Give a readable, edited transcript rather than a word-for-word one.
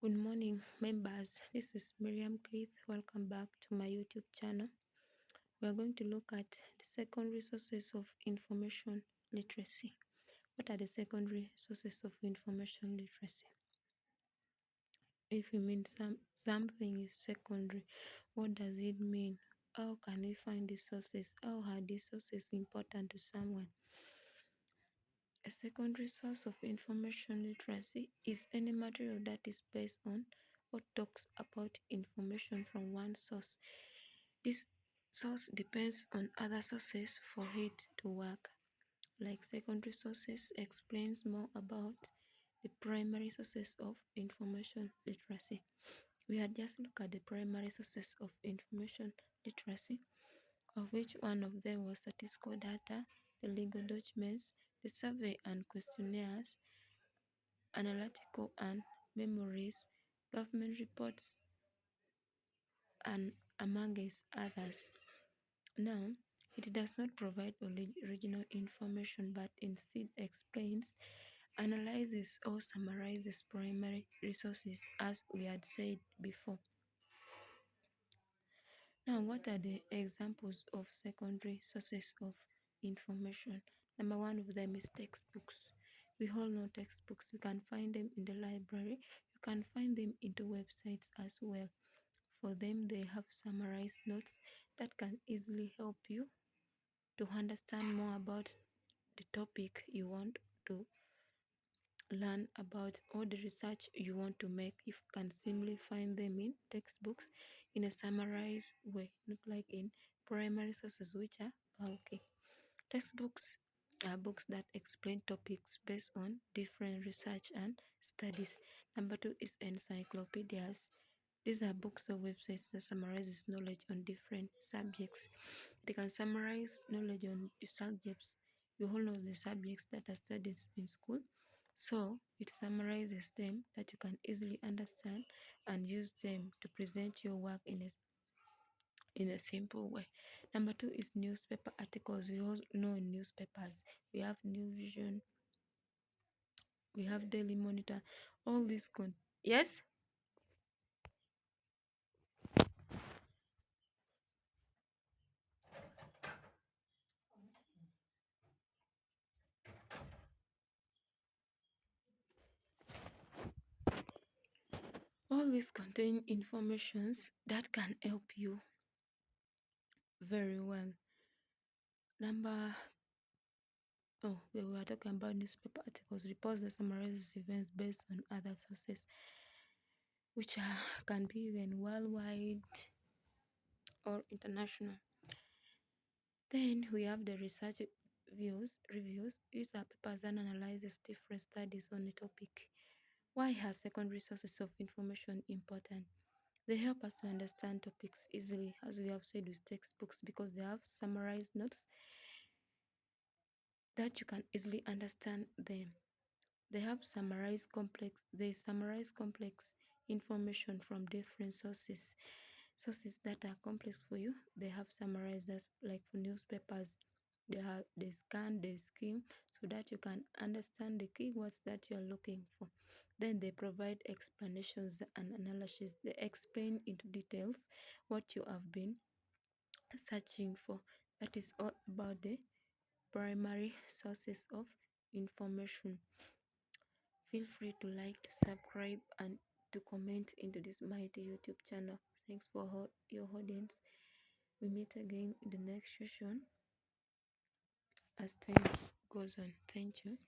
Good morning, members. This is Miriam Keith. Welcome back to my YouTube channel. We are going to look at the secondary sources of information literacy. What are the secondary sources of information literacy? If you mean something is secondary, what does it mean? How can we find these sources? How are these sources important to someone? A secondary source of information literacy is any material that is based on or talks about information from one source. This source depends on other sources for it to work. Like secondary sources explains more about the primary sources of information literacy. We had just looked at the primary sources of information literacy, of which one of them was statistical data, the legal documents, the survey and questionnaires, analytical and memories, government reports, and amongst others. Now, it does not provide original information but instead explains, analyzes, or summarizes primary resources as we had said before. Now, what are the examples of secondary sources of information? Number one of them is textbooks. We all know textbooks. You can find them in the library. You can find them into websites as well. For them, they have summarized notes that can easily help you to understand more about the topic you want to learn about or the research you want to make. You can simply find them in textbooks in a summarized way, not like in primary sources which are bulky. Textbooks are books that explain topics based on different research and studies. Number two is encyclopedias. These are books or websites that summarizes knowledge on different subjects. They can summarize knowledge on subjects. You all know the subjects that are studied in school. So it summarizes them that you can easily understand and use them to present your work in a simple way. Number two is newspaper articles. We all know in newspapers we have New Vision, we have Daily Monitor. All these yes. All these contain informations that can help you very well. We were talking about newspaper articles, reports that summarizes events based on other sources, which can be even worldwide or international. Then we have the research reviews. These are papers that analyzes different studies on a topic. Why are secondary sources of information important? They help us to understand topics easily, as we have said with textbooks, because they have summarized notes that you can easily understand them. They summarize complex information from different sources. Sources that are complex for you, they have summarized us, like for newspapers. They scan, they skim so that you can understand the keywords that you are looking for. Then they provide explanations and analysis. They explain into details what you have been searching for. That is all about the primary sources of information. Feel free to like, to subscribe, and to comment into this mighty YouTube channel. Thanks for your audience. We meet again in the next session as time goes on. Thank you.